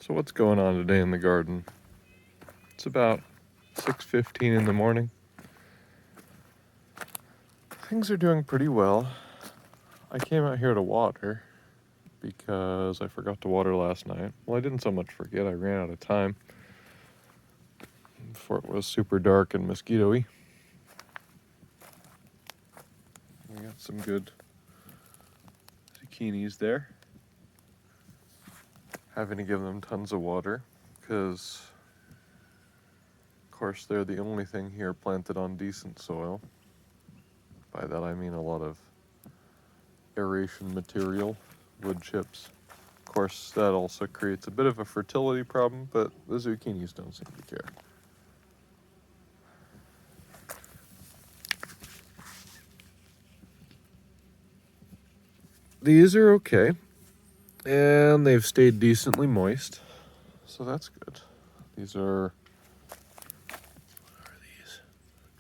So what's going on today in the garden? It's about 6:15 in the morning. Things are doing pretty well. I came out here to water because I forgot to water last night. Well, I didn't so much forget, I ran out of time before it was super dark and mosquito-y. We got some good zucchinis there. Having to give them tons of water because, of course, they're the only thing here planted on decent soil. By that I mean a lot of aeration material, wood chips. Of course, that also creates a bit of a fertility problem, but the zucchinis don't seem to care. These are okay, and they've stayed decently moist, so that's good. These are, what are these?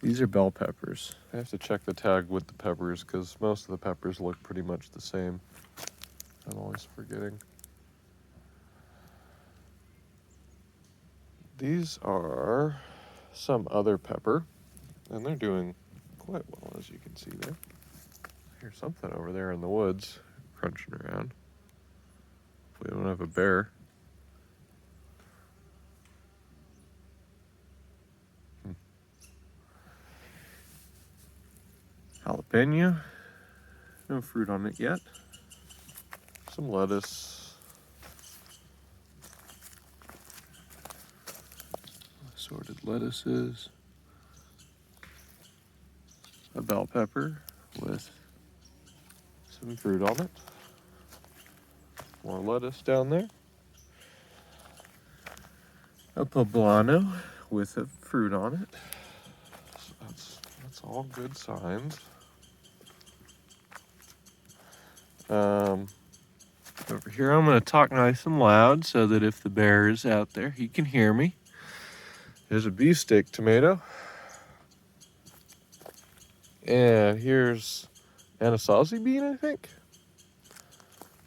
These are bell peppers. I have to check the tag with the peppers because most of the peppers look pretty much the same. I'm always forgetting. These are some other pepper, and they're doing quite well, as you can see there. Here's something over there in the woods crunching around. We don't have a bear. Jalapeno, no fruit on it yet. Some lettuce. Assorted lettuces. A bell pepper with some fruit on it. More lettuce down there. A poblano with a fruit on it. So that's all good signs. Over here, I'm going to talk nice and loud so that if the bear is out there, he can hear me. Here's a beefsteak tomato. And here's Anasazi bean, I think.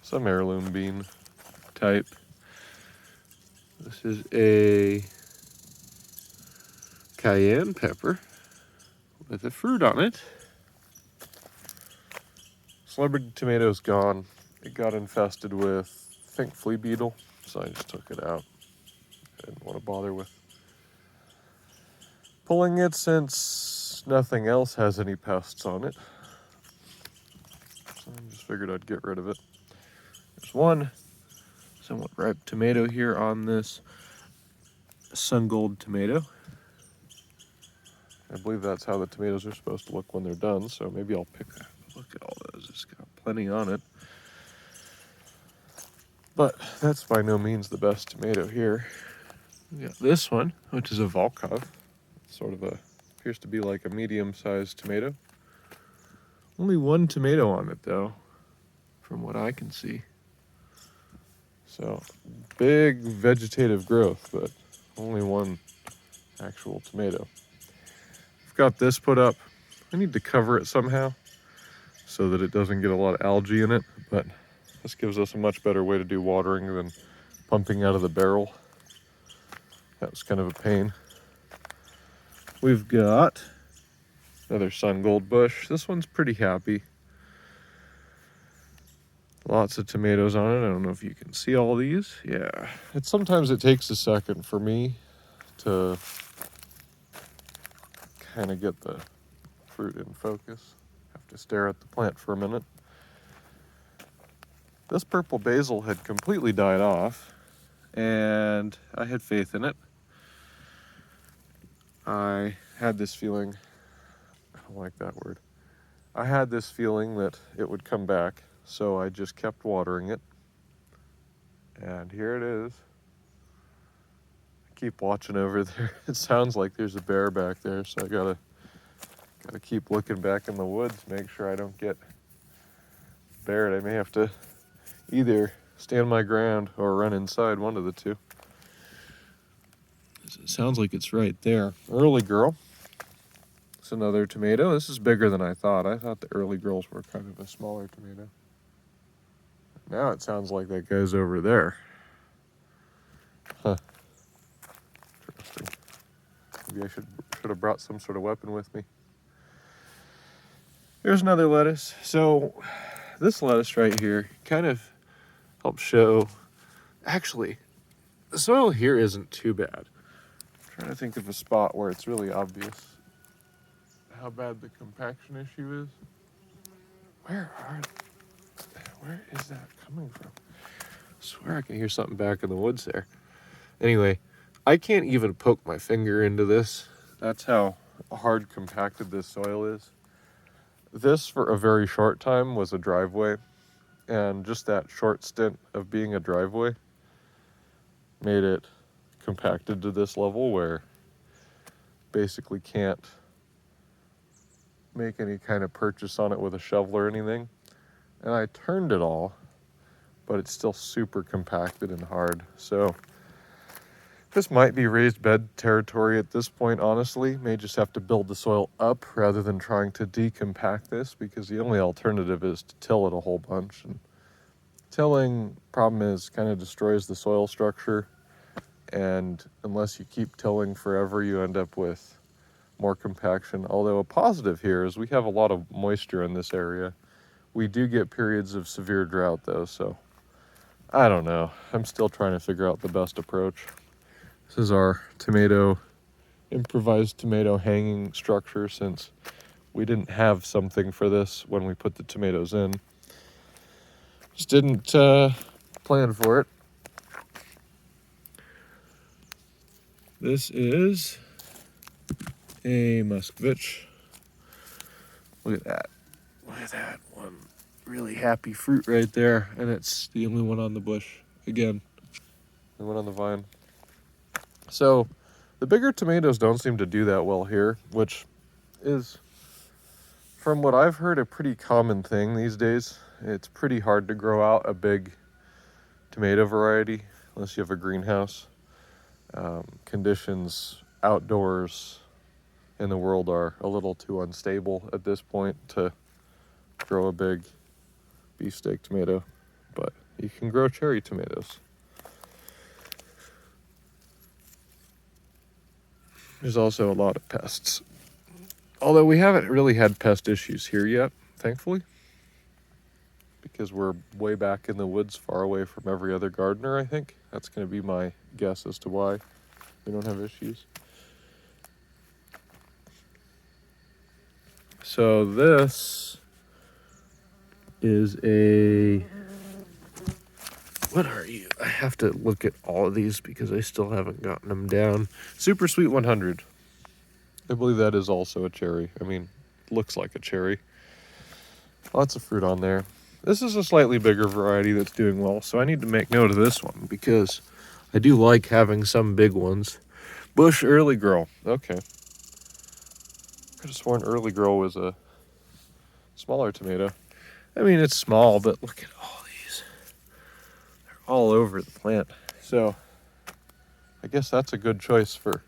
Some heirloom bean type. This is a cayenne pepper with a fruit on it. Celebrity tomato's gone. It got infested with, I think, flea beetle, so I just took it out. I didn't want to bother with pulling it since nothing else has any pests on it. So I just figured I'd get rid of it. There's one somewhat ripe tomato here on this sun gold tomato. I believe that's how the tomatoes are supposed to look when they're done, so maybe I'll pick a look at all those. It's got plenty on it. But that's by no means the best tomato here. We got this one, which is a Volkov. Sort of appears to be like a medium-sized tomato. Only one tomato on it, though, from what I can see. So, big vegetative growth, but only one actual tomato. I've got this put up. I need to cover it somehow so that it doesn't get a lot of algae in it, but this gives us a much better way to do watering than pumping out of the barrel. That was kind of a pain. We've got another sun gold bush. This one's pretty happy. Lots of tomatoes on it. I don't know if you can see all these. Yeah. Sometimes it takes a second for me to kind of get the fruit in focus. Have to stare at the plant for a minute. This purple basil had completely died off, and I had faith in it. I had this feeling, I don't like that word. I had this feeling that it would come back, so I just kept watering it. And here it is. I keep watching over there. It sounds like there's a bear back there, so I gotta keep looking back in the woods, make sure I don't get bared. I may have to either stand my ground or run inside, one of the two. It sounds like it's right there. Early girl. It's another tomato. This is bigger than I thought. I thought the early girls were kind of a smaller tomato. Now it sounds like that guy's over there. Huh. Interesting. Maybe I should have brought some sort of weapon with me. Here's another lettuce. So this lettuce right here kind of helps show, actually, the soil here isn't too bad. I'm trying to think of a spot where it's really obvious how bad the compaction issue is. Where is that coming from? I swear I can hear something back in the woods there. Anyway, I can't even poke my finger into this. That's how hard compacted this soil is. This, for a very short time, was a driveway, and just that short stint of being a driveway made it compacted to this level where basically can't make any kind of purchase on it with a shovel or anything. And I turned it all, but it's still super compacted and hard. So this might be raised bed territory at this point, honestly. May just have to build the soil up rather than trying to decompact this, because the only alternative is to till it a whole bunch. And tilling, problem is, kind of destroys the soil structure. And unless you keep tilling forever, you end up with more compaction. Although a positive here is we have a lot of moisture in this area. We do get periods of severe drought though, so I don't know. I'm still trying to figure out the best approach. This is our improvised tomato hanging structure, since we didn't have something for this when we put the tomatoes in. Just didn't plan for it. This is a Muscovich. Look at that. Look at that one. Really happy fruit right there. And it's the only one on the bush. Again, the one on the vine. So the bigger tomatoes don't seem to do that well here, which is, from what I've heard, a pretty common thing these days. It's pretty hard to grow out a big tomato variety unless you have a greenhouse. Conditions outdoors in the world are a little too unstable at this point to grow a big beefsteak tomato, but you can grow cherry tomatoes. There's also a lot of pests, although we haven't really had pest issues here yet, thankfully, because we're way back in the woods, far away from every other gardener. I think that's going to be my guess as to why we don't have issues. So this is a, what are you? I have to look at all of these because I still haven't gotten them down. Super Sweet 100. I believe that is also a cherry. I mean, looks like a cherry. Lots of fruit on there. This is a slightly bigger variety that's doing well, so I need to make note of this one because I do like having some big ones. Bush Early Girl. Okay. Could have sworn Early Girl was a smaller tomato. I mean, it's small, but look at all these. They're all over the plant. So I guess that's a good choice for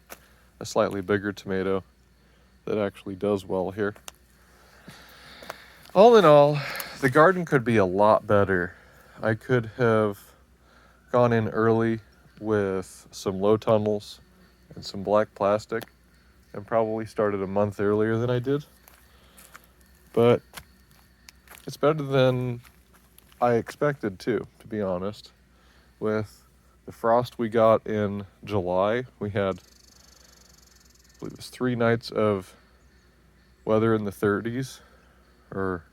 a slightly bigger tomato that actually does well here. All in all, the garden could be a lot better. I could have gone in early with some low tunnels and some black plastic and probably started a month earlier than I did. But it's better than I expected to be honest. With the frost we got in July, we had, I believe it was 3 nights of weather in the 30s, or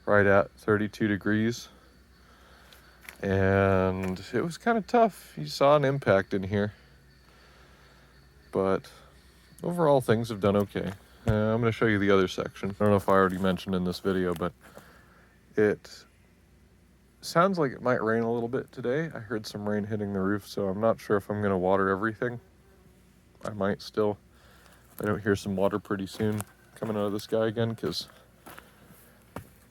right at 32 degrees. And it was kind of tough. You saw an impact in here. But overall, things have done okay. I'm going to show you the other section. I don't know if I already mentioned in this video, but it sounds like it might rain a little bit today. I heard some rain hitting the roof, so I'm not sure if I'm going to water everything. I might still. I don't hear some water pretty soon coming out of the sky again, because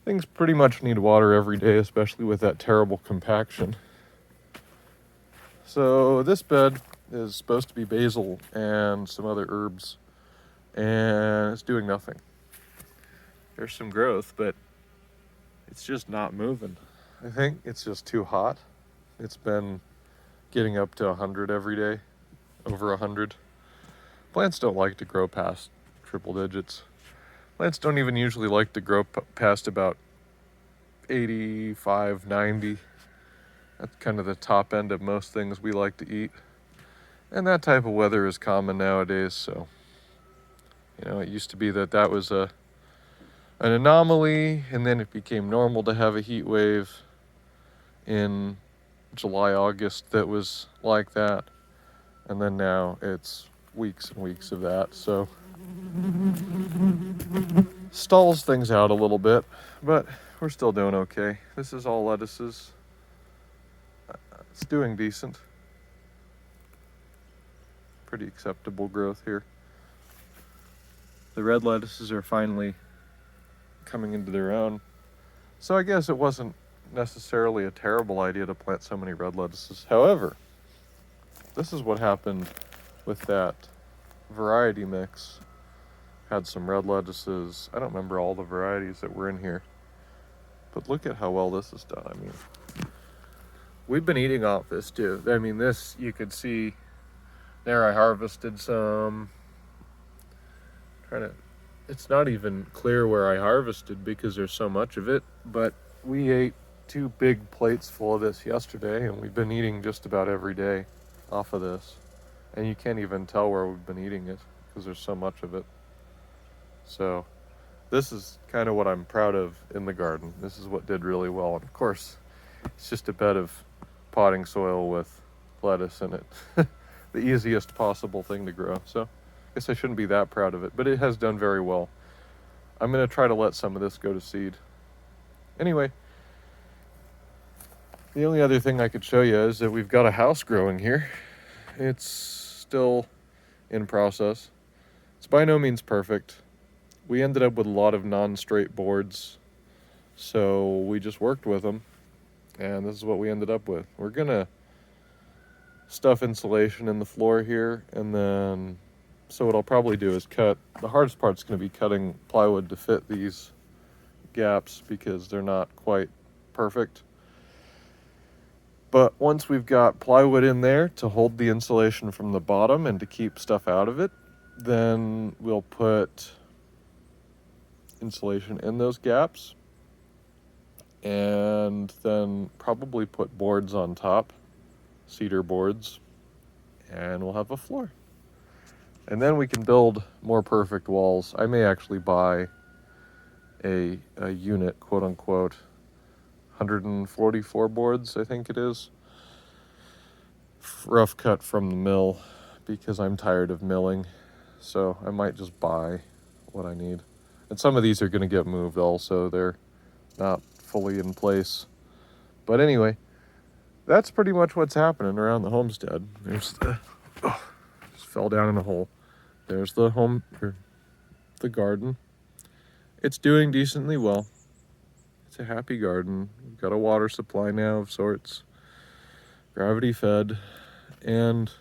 things pretty much need water every day, especially with that terrible compaction. So this bed is supposed to be basil and some other herbs, and it's doing nothing. There's some growth, but it's just not moving. I think it's just too hot. It's been getting up to 100 every day, over 100. Plants don't like to grow past triple digits. Plants don't even usually like to grow past about 85, 90. That's kind of the top end of most things we like to eat. And that type of weather is common nowadays, so, it used to be that was an anomaly, and then it became normal to have a heat wave in July, August that was like that. And then now it's weeks and weeks of that, so stalls things out a little bit, but we're still doing okay. This is all lettuces. It's doing decent. Pretty acceptable growth here. The red lettuces are finally coming into their own. So I guess it wasn't necessarily a terrible idea to plant so many red lettuces. However, this is what happened with that variety mix. Had some red lettuces. I don't remember all the varieties that were in here. But look at how well this is done. I mean, we've been eating off this too. I mean, this, you could see there I harvested some. It's not even clear where I harvested because there's so much of it, but we ate 2 big plates full of this yesterday, and we've been eating just about every day off of this. And you can't even tell where we've been eating it because there's so much of it. So this is kind of what I'm proud of in the garden. This is what did really well. And of course, it's just a bed of potting soil with lettuce in it. The easiest possible thing to grow. So I guess I shouldn't be that proud of it, but it has done very well. I'm going to try to let some of this go to seed. Anyway, the only other thing I could show you is that we've got a house growing here. It's still in process. It's by no means perfect. We ended up with a lot of non-straight boards, so we just worked with them, and this is what we ended up with. We're going to stuff insulation in the floor here, and then, so what I'll probably do is the hardest part's going to be cutting plywood to fit these gaps because they're not quite perfect. But once we've got plywood in there to hold the insulation from the bottom and to keep stuff out of it, then we'll put insulation in those gaps and then probably put boards on top, cedar boards, and we'll have a floor. And then we can build more perfect walls. I may actually buy a unit, quote unquote, 144 boards, I think it is, rough cut from the mill, because I'm tired of milling. So I might just buy what I need. And some of these are going to get moved also. They're not fully in place. But anyway, that's pretty much what's happening around the homestead. There's just fell down in a hole. There's the garden. It's doing decently well. It's a happy garden. We've got a water supply now of sorts, gravity fed, and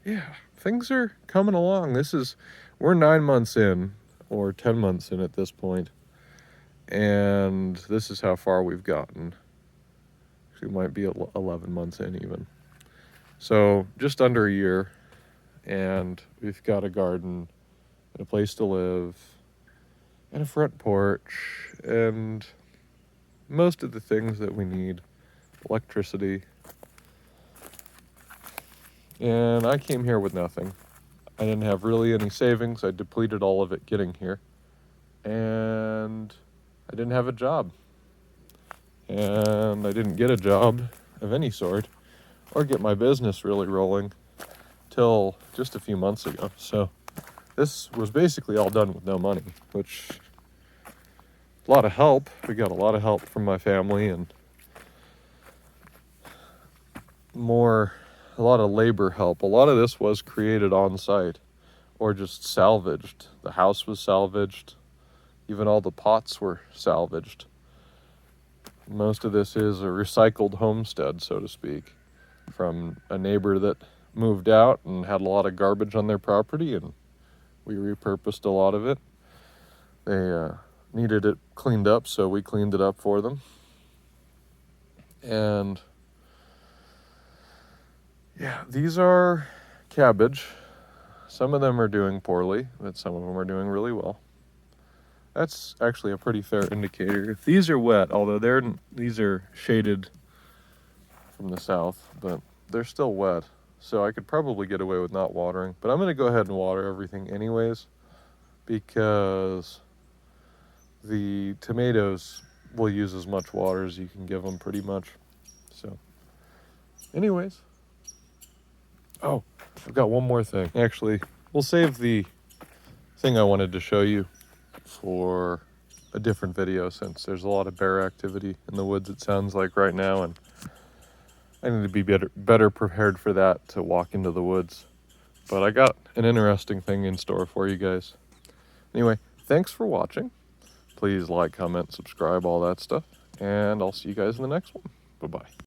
yeah, things are coming along. We're 9 months in, or 10 months in at this point, and this is how far we've gotten. Actually, it might be 11 months in even. So just under a year, and we've got a garden and a place to live and a front porch and most of the things that we need, electricity. And I came here with nothing. I didn't have really any savings. I depleted all of it getting here. And I didn't have a job. And I didn't get a job of any sort or get my business really rolling till just a few months ago. So this was basically all done with no money, which a lot of help. We got a lot of help from my family and a lot of labor help. A lot of this was created on site or just salvaged. The house was salvaged. Even all the pots were salvaged. Most of this is a recycled homestead, so to speak, from a neighbor that moved out and had a lot of garbage on their property, and we repurposed a lot of it. They needed it cleaned up, so we cleaned it up for them. And Yeah, these are cabbage. Some of them are doing poorly, but some of them are doing really well. That's actually a pretty fair indicator. If these are wet, although these are shaded from the south, but they're still wet. So I could probably get away with not watering, but I'm going to go ahead and water everything anyways, because the tomatoes will use as much water as you can give them pretty much. So anyways, oh, I've got one more thing. Actually, we'll save the thing I wanted to show you for a different video, since there's a lot of bear activity in the woods, it sounds like right now, and I need to be better prepared for that to walk into the woods. But I got an interesting thing in store for you guys. Anyway, thanks for watching. Please like, comment, subscribe, all that stuff, and I'll see you guys in the next one. Bye-bye.